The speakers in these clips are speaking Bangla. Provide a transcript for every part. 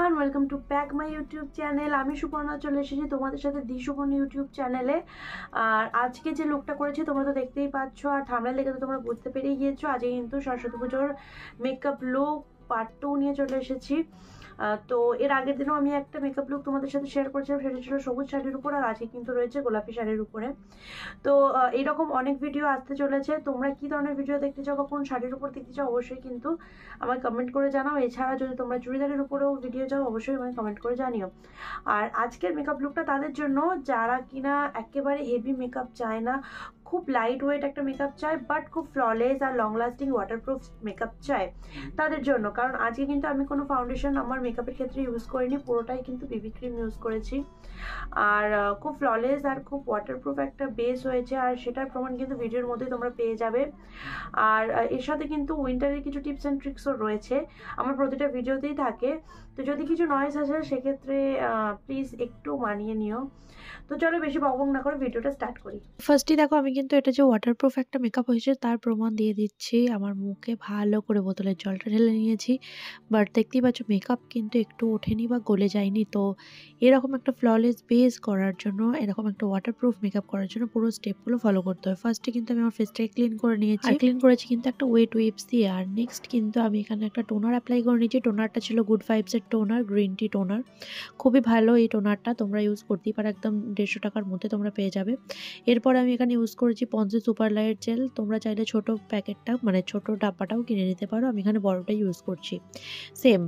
Everyone, welcome to back my YouTube channel. আমি সুপর্ণা চলে এসেছি তোমাদের সাথে দি সুপর্ণা ইউটিউব চ্যানেলে। আর আজকে যে লুকটা করেছি তোমরা তো দেখতেই পাচ্ছ, আর থাম্বনেল দেখে তো তোমরা বুঝতে পেরেই গিয়েছো। আজকে কিন্তু সরস্বতী পুজোর মেকআপ লুক পার্ট 2 নিয়ে চলে এসেছি। তো এর আগের দিনও আমি একটা মেকআপ লুক তোমাদের সাথে শেয়ার করেছিলাম, সেটা ছিল সবুজ শাড়ির উপর, আর আজকে কিন্তু রয়েছে গোলাপি শাড়ির উপরে। তো এইরকম অনেক ভিডিও আসতে চলেছে। তোমরা কি ধরনের ভিডিও দেখতে চাও বা কোন শাড়ির উপর দেখতে চাও অবশ্যই কিন্তু আমায় কমেন্ট করে জানাও। এছাড়া যদি তোমরা চুড়িদারের উপরেও ভিডিও চাও অবশ্যই আমায় কমেন্ট করে জানিও। আর আজকের মেকআপ লুকটা তাদের জন্য যারা কিনা একেবারে হেভি মেকআপ চায় না, খুব লাইট ওয়েট একটা মেকআপ চায় বাট খুব ফ্ললেস আর লং লাস্টিং ওয়াটারপ্রুফ মেকআপ চায় তাদের জন্য। কারণ আজকে কিন্তু আমি কোনো ফাউন্ডেশন আমার মেকআপের ক্ষেত্রে ইউজ করিনি, পুরোটাই কিন্তু বিবি ক্রিম ইউজ করেছি। আর খুব ফ্ললেস আর খুব ওয়াটারপ্রুফ একটা বেস হয়েছে, আর সেটার প্রমাণ কিন্তু ভিডিওর মধ্যেই তোমরা পেয়ে যাবে। আর এর সাথে কিন্তু উইন্টারের কিছু টিপস অ্যান্ড ট্রিক্সও রয়েছে, আমার প্রতিটা ভিডিওতেই থাকে। তো যদি কিছু নয়েজ আসে সেক্ষেত্রে প্লিজ একটু মানিয়ে নিও। তো চলো বেশি বকবক না করে ভিডিওটা স্টার্ট করি। ফার্স্টে দেখো আমি কিন্তু এটা যে ওয়াটারপ্রুফ একটা মেকআপ হয়েছে তার প্রমাণ দিয়ে দিচ্ছি। আমার মুখে ভালো করে বোতলের জলটা ঢেলে নিয়েছি, বাট দেখতেই পাচ্ছ মেকআপ কিন্তু একটু ওঠেনি বা গলে যায়নি। তো এরকম একটা ফ্ললেস বেস করার জন্য, এরকম একটা ওয়াটারপ্রুফ মেকআপ করার জন্য পুরো স্টেপগুলো ফলো করতে হয়। ফার্স্টে কিন্তু আমি আমার ফেসটাকে ক্লিন করে নিয়েছি, আর ক্লিন করেছি কিন্তু একটা ওয়েট ওয়েবস দিয়ে। আর নেক্সট কিন্তু আমি এখানে একটা টোনার অ্যাপ্লাই করে নিয়েছি। টোনারটা ছিল গুড ভাইবসের টোনার, গ্রিন টি টোনার। খুবই ভালো এই টোনারটা, তোমরা ইউজ করতেই পারো, একদম 150 টাকার মধ্যে তোমরা পেয়ে যাবে। এরপর আমি এখানে ইউজ করেছি পন্সে সুপার লাইট জেল। তোমরা চাইলে ছোট প্যাকেটটা মানে ছোট ডাব্বাটাও কিনে নিতে পারো, আমি এখানে বড়টাই ইউজ করছি সেম।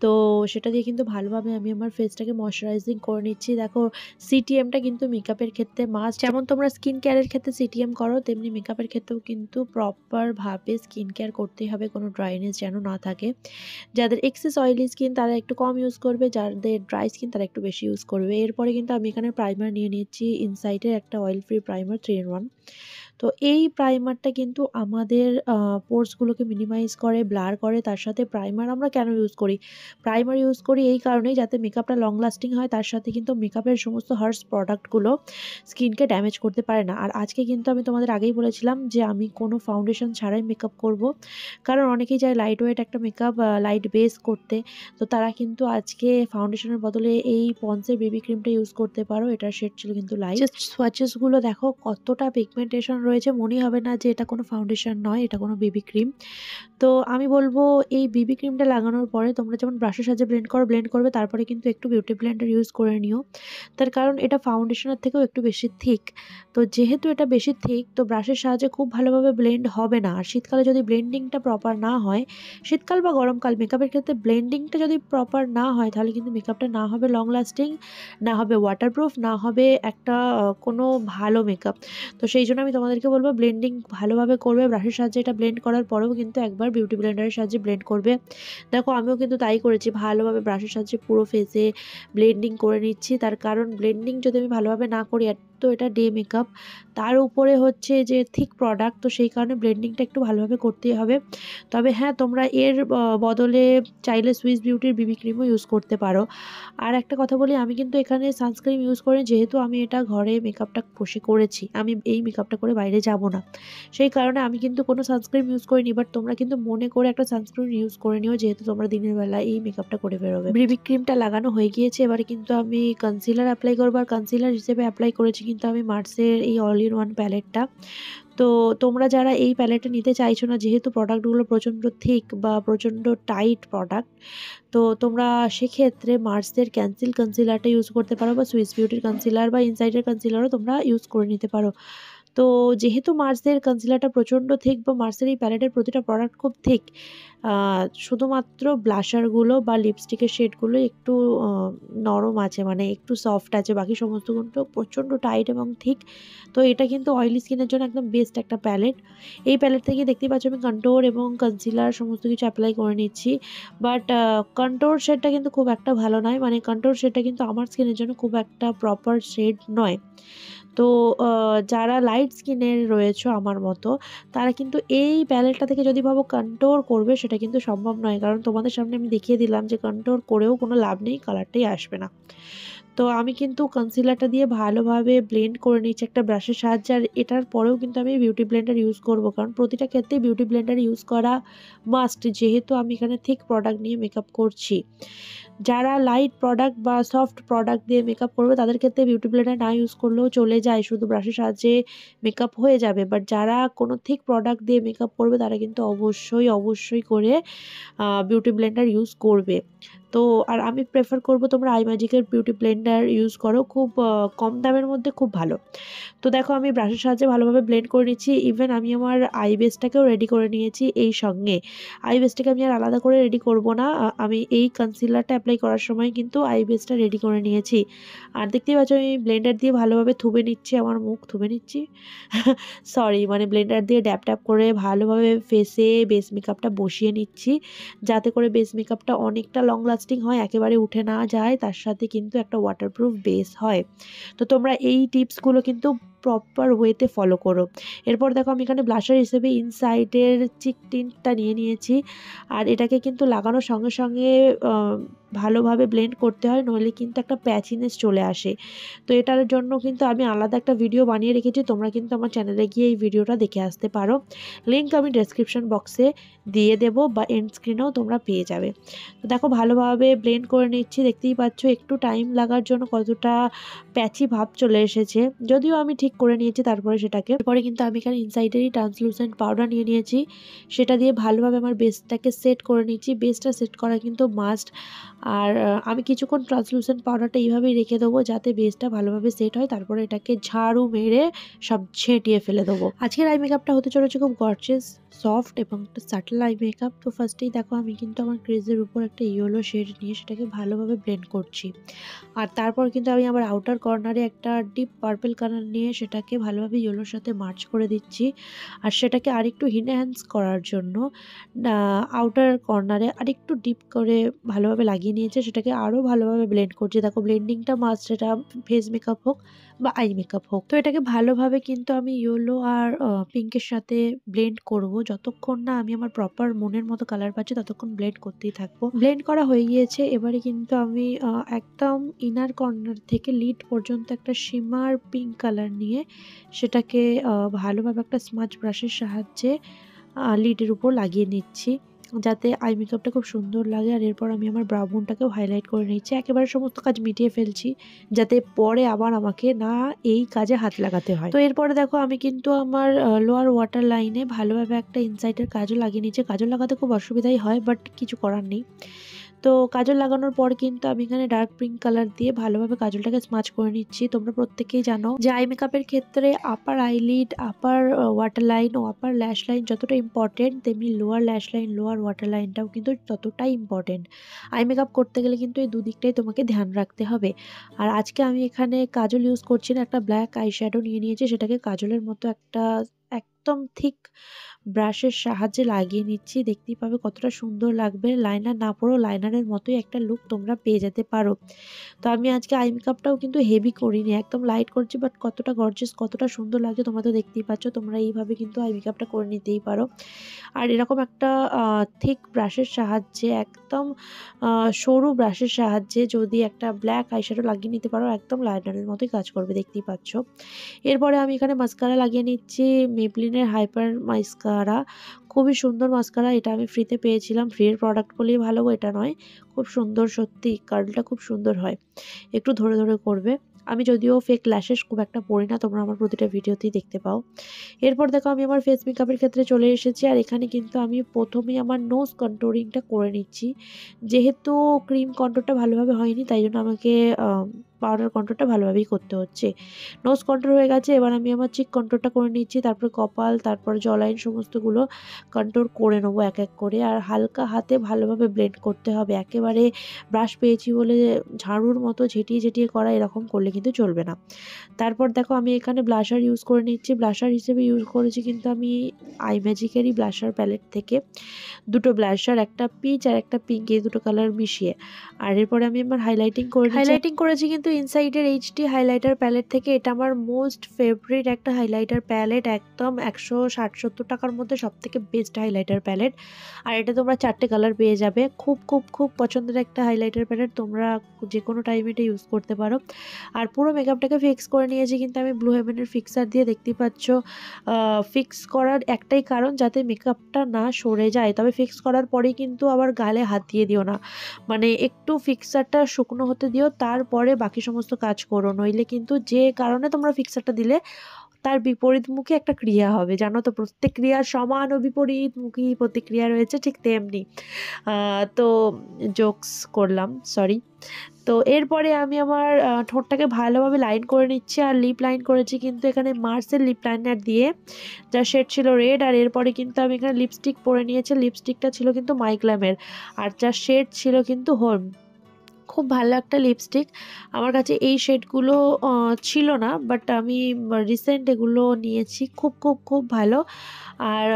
তো সেটা দিয়ে কিন্তু ভালোভাবে আমি আমার ফেসটাকে ময়শ্চারাইজিং করে নিচ্ছি। দেখো সিটিএমটা কিন্তু মেকআপের ক্ষেত্রে মাস্ট। যেমন তোমরা স্কিন কেয়ারের ক্ষেত্রে সিটিএম করো, তেমনি মেকআপের ক্ষেত্রেও কিন্তু প্রপারভাবে স্কিন কেয়ার করতেই হবে, কোনো ড্রাইনেস যেন না থাকে। যাদের এক্সেস অয়েলি স্কিন তারা একটু কম ইউজ করবে, যাদের ড্রাই স্কিন তারা একটু বেশি ইউজ করবে। এরপরে কিন্তু আমি এখানে প্রাইমার নিয়ে নিচ্ছি, ইনসাইটের একটা অয়েল ফ্রি প্রাইমার 3 in 1। তো এই প্রাইমারটা কিন্তু আমাদের পোর্সগুলোকে মিনিমাইজ করে, ব্লার করে। তার সাথে প্রাইমার আমরা কেন ইউজ করি? প্রাইমার ইউজ করি এই কারণেই যাতে মেকআপটা লং লাস্টিং হয়, তার সাথে কিন্তু মেকআপের সমস্ত হার্স প্রোডাক্টগুলো স্কিনকে ড্যামেজ করতে পারে না। আর আজকে কিন্তু আমি তোমাদের আগেই বলেছিলাম যে আমি কোনো ফাউন্ডেশন ছাড়াই মেকআপ করব, কারণ অনেকেই চায় লাইট ওয়েট একটা মেকআপ, লাইট বেস করতে। তো তারা কিন্তু আজকে ফাউন্ডেশনের বদলে এই পন্সের বেবি ক্রিমটা ইউজ করতে পারো। এটার শেড ছিল কিন্তু লাইট। জাস্ট সোয়াচেসগুলো দেখো কতটা পিগমেন্টেশন রয়েছে, মনেই হবে না যে এটা কোনো ফাউন্ডেশন নয়, এটা কোনো বেবি ক্রিম। তো আমি বলবো এই বিবি ক্রিমটা লাগানোর পরে তোমরা যেমন ব্রাশের সাহায্যে ব্লেন্ড করবে, তারপরে কিন্তু একটু বিউটি ব্লেন্ডার ইউজ করে নিও। তার কারণ এটা ফাউন্ডেশনের থেকেও একটু বেশি থিক। তো যেহেতু এটা বেশি থিক, তো ব্রাশের সাহায্যে খুব ভালোভাবে ব্লেন্ড হবে না। আর শীতকালে যদি ব্লেন্ডিংটা প্রপার না হয়, শীতকাল বা গরমকাল মেকআপের ক্ষেত্রে ব্লেন্ডিংটা যদি প্রপার না হয়, তাহলে কিন্তু মেকআপটা না হবে লং লাস্টিং, না হবে ওয়াটারপ্রুফ, না হবে একটা কোনো ভালো মেকআপ। তো সেই জন্য আমি তোমাদেরকে বলবো ব্লেন্ডিং ভালোভাবে করবে। ব্রাশের সাহায্যে এটা ব্লেন্ড করার পরেও কিন্তু একবার বিউটি ব্লেন্ডারের সাহায্যে ব্লেন্ড করবে। দেখো আমিও কিন্তু তাই করেছি, ভালোভাবে ব্রাশের সাহায্যে পুরো ফেসে ব্লেন্ডিং করে নিচ্ছি। তার কারণ ব্লেন্ডিং যদি আমি ভালোভাবে না করি, তো এটা ডে মেকআপ, তার উপরে হচ্ছে যে থিক প্রোডাক্ট, তো সেই কারণে ব্লেন্ডিংটা একটু ভালোভাবে করতেই হবে। তবে হ্যাঁ, তোমরা এর বদলে চাইলে সুইস বিউটির বিবি ক্রিমও ইউজ করতে পারো। আর একটা কথা বলি, আমি কিন্তু এখানে সানস্ক্রিন ইউজ করি, যেহেতু আমি এটা ঘরে মেকআপটা বসে করেছি, আমি এই মেকআপটা করে বাইরে যাব না, সেই কারণে আমি কিন্তু কোনো সানস্ক্রিন ইউজ করিনি। বাট তোমরা কিন্তু মনে করে একটা সানস্ক্রিন ইউজ করে নিও, যেহেতু তোমরা দিনের বেলা এই মেকআপটা করে বেরোবে। বিবি ক্রিমটা লাগানো হয়ে গিয়েছে, এবারে কিন্তু আমি কনসিলার অ্যাপ্লাই করবো। আর কনসিলার হিসেবে অ্যাপ্লাই করেছি কিন্তু আমি মার্সের এই অল ইন ওয়ান প্যালেটটা। তো তোমরা যারা এই প্যালেটটা নিতে চাইছো না, যেহেতু প্রোডাক্টগুলো প্রচণ্ড থিক বা প্রচণ্ড টাইট প্রোডাক্ট, তো তোমরা সেক্ষেত্রে মার্সের ক্যান্সিল কনসিলারটা ইউজ করতে পারো, বা সুইস বিউটির কনসিলার বা ইনসাইডের কনসিলারও তোমরা ইউজ করে নিতে পারো। তো যেহেতু মার্সের কনসিলারটা প্রচণ্ড থিক, বা মার্সের এই প্যালেটের প্রতিটা প্রোডাক্ট খুব থিক, শুধুমাত্র ব্লাশারগুলো বা লিপস্টিকের শেডগুলো একটু নরম আছে, মানে একটু সফট আছে, বাকি সমস্তগুলো প্রচণ্ড টাইট এবং থিক। তো এটা কিন্তু অয়েলি স্কিনের জন্য একদম বেস্ট একটা প্যালেট। এই প্যালেট থেকে দেখতেই পাচ্ছ আমি কন্ট্রোর এবং কনসিলার সমস্ত কিছু অ্যাপ্লাই করে নিচ্ছি। বাট কন্ট্রোর শেডটা কিন্তু খুব একটা ভালো নয়, মানে কন্ট্রোর শেডটা কিন্তু আমার স্কিনের জন্য খুব একটা প্রপার শেড নয়। তো যারা লাইট স্কিনের রয়েছে আমার মতো, তারা কিন্তু এই প্যালেটটা থেকে যদি ভাবো কন্ট্রোর করবে, সেটা কিন্তু সম্ভব নয়। কারণ তোমাদের সামনে আমি দেখিয়ে দিলাম যে কন্ট্রোর করেও কোনো লাভ নেই, কালারটাই আসবে না। তো আমি কিন্তু কনসিলারটা দিয়ে ভালোভাবে ব্লেন্ড করে নিচ্ছি একটা ব্রাশের সাহায্যে। আর এটার পরেও কিন্তু আমি বিউটি ব্লেন্ডার ইউজ করব, কারণ প্রতিটা ক্ষেত্রেই বিউটি ব্লেন্ডার ইউজ করা মাস্ট, যেহেতু আমি এখানে থিক প্রোডাক্ট নিয়ে মেকআপ করছি। যারা লাইট প্রোডাক্ট বা সফট প্রোডাক্ট দিয়ে মেকআপ করবে তাদের ক্ষেত্রে বিউটি ব্লেন্ডার না ইউজ করলেও চলে যায়, শুধু ব্রাশের সাহায্যে মেকআপ হয়ে যাবে। বাট যারা কোনো থিক প্রোডাক্ট দিয়ে মেকআপ করবে তারা কিন্তু অবশ্যই করে বিউটি ব্লেন্ডার ইউজ করবে। তো আর আমি প্রেফার করব তোমরা আই ম্যাজিকের বিউটি ব্লেন্ডার ইউজ করো, খুব কম দামের মধ্যে খুব ভালো। তো দেখো আমি ব্রাশের সাহায্যে ভালোভাবে ব্লেন্ড করে নিচ্ছি। ইভেন আমি আমার আই বেসটাকেও রেডি করে নিয়েছি এই সঙ্গে। আই বেসটাকে আমি আর আলাদা করে রেডি করব না, আমি এই কনসিলারটা অ্যাপ্লাই করার সময় কিন্তু আই বেসটা রেডি করে নিয়েছি। আর দেখতেই পাচ্ছ আমি ব্লেন্ডার দিয়ে ভালোভাবে থুবে নিচ্ছি, আমার মুখ থুবে নিচ্ছি সরি, মানে ব্লেন্ডার দিয়ে ড্যাপ ট্যাপ করে ভালোভাবে ফেসে বেস মেকআপটা বসিয়ে নিচ্ছি, যাতে করে বেস মেকআপটা অনেকটা লং লাস্টিং হয়, একেবারে উঠে না যায়, তার সাথে কিন্তু একটা ওয়াটারপ্রুফ বেস হয়। তো তোমরা এই টিপসগুলো কিন্তু প্রপার ওয়েতে ফলো করো। এরপর দেখো আমি এখানে ব্লাশার হিসেবে ইনসাইডের চিক টিন্টটা নিয়ে নিয়েছি। আর এটাকে কিন্তু লাগানোর সঙ্গে সঙ্গে ভালোভাবে ব্লেন্ড করতে হয়, নইলে কিন্তু একটা প্যাচিনেস চলে আসে। তো এটার জন্য কিন্তু আমি আলাদা একটা ভিডিও বানিয়ে রেখেছি, তোমরা কিন্তু আমার চ্যানেলে গিয়ে এই ভিডিওটা দেখে আসতে পারো। লিঙ্ক আমি ডেসক্রিপশন বক্সে দিয়ে দেবো বা এন্ড স্ক্রিনেও তোমরা পেয়ে যাবে। তো দেখো ভালোভাবে ব্লেন্ড করে নিচ্ছি, দেখতেই পাচ্ছ একটু টাইম লাগার জন্য কতটা প্যাচি ভাব চলে এসেছে, যদিও আমি ঠিক করে নিয়েছি তারপরে সেটাকে। এরপরে কিন্তু আমি এখানে ইনসাইডেরই ট্রান্সলুসেন্ট পাউডার নিয়ে নিয়েছি, সেটা দিয়ে ভালোভাবে আমার বেসটাকে সেট করে নিচ্ছি। বেসটা সেট করা কিন্তু মাস্ট। আর আমি কিছুক্ষণ ট্রান্সলুসেন্ট পাউডারটা এইভাবেই রেখে দেবো যাতে বেসটা ভালোভাবে সেট হয়, তারপরে এটাকে ঝাড়ু মেরে সব ছেটিয়ে ফেলে দেবো। আজকের আই মেকআপটা হতে চলেছে খুব গর্জিয়াস, সফট এবং একটা সাটল আই মেকআপ। তো ফার্স্টেই দেখো আমি কিন্তু আমার ক্রিজের উপর একটা ইয়েলো শেড নিয়ে সেটাকে ভালোভাবে ব্লেন্ড করছি। আর তারপর কিন্তু আমি আমার আউটার কর্নারে একটা ডিপ পার্পল কালার নিয়ে সেটাকে ভালোভাবে ইয়েলোর সাথে মার্চ করে দিচ্ছি। আর সেটাকে আরেকটু এনহ্যান্স করার জন্য আউটার কর্নারে আরেকটু ডিপ করে ভালোভাবে লাগিয়ে নিয়েছে, সেটাকে আরও ভালোভাবে ব্লেন্ড করছি। দেখো ব্লেন্ডিংটা মাস্ট, সেটা ফেস মেকআপ হোক বা আই মেকআপ হোক। তো এটাকে ভালোভাবে কিন্তু আমি ইয়েলো আর পিঙ্কের সাথে ব্লেন্ড করব, যতক্ষণ না আমি আমার প্রপার মনের মতো কালার পাচ্ছি ততক্ষণ ব্লেন্ড করতেই থাকবো। ব্লেন্ড করা হয়ে গিয়েছে, এবারে কিন্তু আমি একদম ইনার কর্নার থেকে লিড পর্যন্ত একটা শিমার পিঙ্ক কালার নিয়ে সেটাকে ভালোভাবে একটা স্মাচ ব্রাশের সাহায্যে লিডের উপর লাগিয়ে নিচ্ছি, যাতে আই মেকআপটা খুব সুন্দর লাগে। আর এরপর আমি আমার ব্রাউ বোনটাকেও হাইলাইট করে নিচ্ছি, একেবারে সমস্ত কাজ মিটিয়ে ফেলছি যাতে পরে আবার আমাকে না এই কাজে হাত লাগাতে হয়। তো এরপরে দেখো আমি কিন্তু আমার লোয়ার ওয়াটার লাইনে ভালোভাবে একটা ইনসাইডের কাজল লাগিয়ে নিচ্ছি। কাজল লাগাতে খুব অসুবিধাই হয়, বাট কিছু করার নেই। তো কাজল লাগানোর পর কিন্তু আমি এখানে ডার্ক পিঙ্ক কালার দিয়ে ভালোভাবে কাজলটাকে স্মাচ করে নিচ্ছি। তোমরা প্রত্যেকেই জানো যে আই মেকআপের ক্ষেত্রে আপার আইলিড, আপার ওয়াটার লাইন ও আপার ল্যাশ লাইন যতটা ইম্পর্টেন্ট, তেমনি লোয়ার ল্যাশ লাইন, লোয়ার ওয়াটার লাইনটাও কিন্তু ততটাই ইম্পর্টেন্ট। আই মেকআপ করতে গেলে কিন্তু এই দুদিকটাই তোমাকে ধ্যান রাখতে হবে। আর আজকে আমি এখানে কাজল ইউজ করছি না, একটা ব্ল্যাক আই শ্যাডো নিয়ে নিয়েছি, সেটাকে কাজলের মতো একটা একদম ঠিক ব্রাশের সাহায্যে লাগিয়ে নিচ্ছি। দেখতেই পাবে কতটা সুন্দর লাগবে, লাইনার না পরেও লাইনারের মতোই একটা লুক তোমরা পেয়ে যেতে পারো। তো আমি আজকে আই মেকআপটাও কিন্তু হেভি করিনি, একদম লাইট করছি, বাট কতটা গর্জিয়াস, কতটা সুন্দর লাগছে তোমরা তো দেখতেই পাচ্ছ। তোমরা এইভাবে কিন্তু আই মেকআপটা করে নিতেই পারো। আর এরকম একটা থিক ব্রাশের সাহায্যে, একদম সরু ব্রাশের সাহায্যে যদি একটা ব্ল্যাক আইশ্যাডো লাগিয়ে নিতে পারো, একদম লাইনারের মতোই কাজ করবে, দেখতেই পাচ্ছ। এরপরে আমি এখানে মাস্কারা লাগিয়ে নিচ্ছি, মেবলিনের হাইপার মাস্কারা। খুবই সুন্দর মাস্কারা, এটা আমি ফ্রিতে পেয়েছিলাম, ফ্রির প্রোডাক্ট বলেই ভালো এটা নয়, খুব সুন্দর, সত্যি কার্লটা খুব সুন্দর হয়, একটু ধরে ধরে করবে। আমি যদিও ফেক ল্যাশেস খুব একটা পরি না, তোমরা আমার প্রতিটা ভিডিওতেই দেখতে পাও। এরপর দেখো আমি আমার ফেস মেকআপের ক্ষেত্রে চলে এসেছি, আর এখানে কিন্তু আমি প্রথমেই আমার নোজ কন্ট্রোলিংটা করে নিচ্ছি। যেহেতু ক্রিম কন্ট্রোলটা ভালোভাবে হয়নি, তাই জন্য আমাকে পাউডার কন্ট্রোলটা ভালোভাবেই করতে হচ্ছে। নোজ কন্ট্রোল হয়ে গেছে, এবার আমি আমার চিক কন্ট্রোলটা করে নিচ্ছি, তারপর কপাল, তারপর জলাইন সমস্তগুলো কন্ট্রোল করে নেবো এক এক করে। আর হালকা হাতে ভালোভাবে ব্লেন্ড করতে হবে, একেবারে ব্রাশ পেয়েছি বলে ঝাড়ুর মতো ঝেঁটিয়ে ঝেঁটিয়ে করা এরকম করলে কিন্তু চলবে না। তারপর দেখো আমি এখানে ব্লাশার ইউজ করে নিচ্ছি, ব্লাশার হিসেবে ইউজ করেছি কিন্তু আমি আই ম্যাজিকেরই ব্লাশার প্যালেট থেকে দুটো ব্লাশার, একটা পিচ আর একটা পিঙ্ক, এই দুটো কালার মিশিয়ে। আর এরপরে আমি আমার হাইলাইটিং করেছি কিন্তু কিন্তু ইনসাইডের এইচডি হাইলাইটার প্যালেট থেকে এটা আমার মোস্ট ফেভারিট একটা হাইলাইটার প্যালেট, একদম 160-70 টাকার মধ্যে সবথেকে বেস্ট হাইলাইটার প্যালেট। আর এটা তোমরা 4টে কালার পেয়ে যাবে। খুব খুব খুব পছন্দের একটা হাইলাইটার প্যালেট, তোমরা যে কোনো টাইমে এটা ইউজ করতে পারো। আর পুরো মেকআপটাকে ফিক্স করে নিয়েছি কিন্তু আমি ব্লু হেভেনের ফিক্সার দিয়ে, দেখতেই পাচ্ছ। ফিক্স করার একটাই কারণ যাতে মেকআপটা না সরে যায়, তবে ফিক্স করার পরেই কিন্তু আবার গালে হাত দিয়ে দিও না, মানে একটু ফিক্সারটা শুকনো হতে দিও, তারপরে বাকি সমস্ত কাজ করো, নইলে কিন্তু যে কারণে তোমরা ফিক্সারটা দিলে তার বিপরীতমুখী একটা ক্রিয়া হবে, জানো তো, প্রত্যেক ক্রিয়ার সমান ও বিপরীতমুখী প্রতিক্রিয়া রয়েছে, ঠিক তেমনি। তো জোকস করলাম, সরি। তো এরপরে আমি আমার ঠোঁটটাকে ভালোভাবে লাইন করে নিচ্ছি, আর লিপ লাইন করেছি কিন্তু এখানে মার্সের লিপ লাইনার দিয়ে, যার শেড ছিল রেড। আর এরপরে কিন্তু আমি এখানে লিপস্টিক পরে নিয়েছি, লিপস্টিকটা ছিল কিন্তু মাইগ্ল্যামের, আর যার শেড ছিল কিন্তু হোম। খুব ভালো একটা লিপস্টিক, আমার কাছে এই শেডগুলো ছিল না, বাট আমি রিসেন্ট এগুলো নিয়েছি, খুব খুব খুব ভালো। আর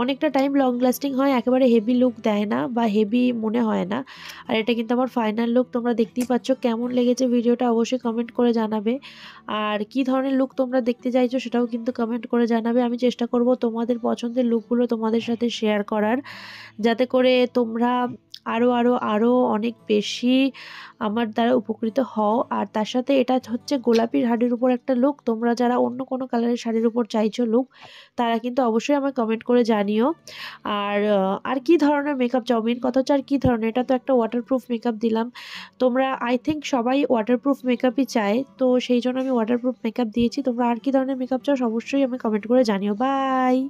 অনেকটা টাইম লং লাস্টিং হয়, একেবারে হেভি লুক দেয় না বা হেভি মনে হয় না। আর এটা কিন্তু আমার ফাইনাল লুক, তোমরা দেখতেই পাচ্ছ। কেমন লেগেছে ভিডিওটা অবশ্যই কমেন্ট করে জানাবে, আর কি ধরনের লুক তোমরা দেখতে চাইছো সেটাও কিন্তু কমেন্ট করে জানাবে। আমি চেষ্টা করব তোমাদের পছন্দের লুকগুলো তোমাদের সাথে শেয়ার করার, যাতে করে তোমরা আরও আরও আরও অনেক বেশি আমার দ্বারা উপকৃত হও। আর তার সাথে এটা হচ্ছে গোলাপি শাড়ির উপর একটা লুক, তোমরা যারা অন্য কোনো কালারের শাড়ির উপর চাইছো লুক, তারা কিন্তু অবশ্যই আমায় কমেন্ট করে জানিও। আর কি ধরনের মেকআপ চাও, মেন কথা হচ্ছে আর কী ধরনের, এটা তো একটা ওয়াটারপ্রুফ মেকআপ দিলাম, তোমরা আই থিঙ্ক সবাই ওয়াটারপ্রুফ মেকআপই চায়, তো সেই জন্য আমি ওয়াটারপ্রুফ মেকআপ দিয়েছি। তোমরা আর কি ধরনের মেকআপ চাও অবশ্যই আমি কমেন্ট করে জানিও। বাই।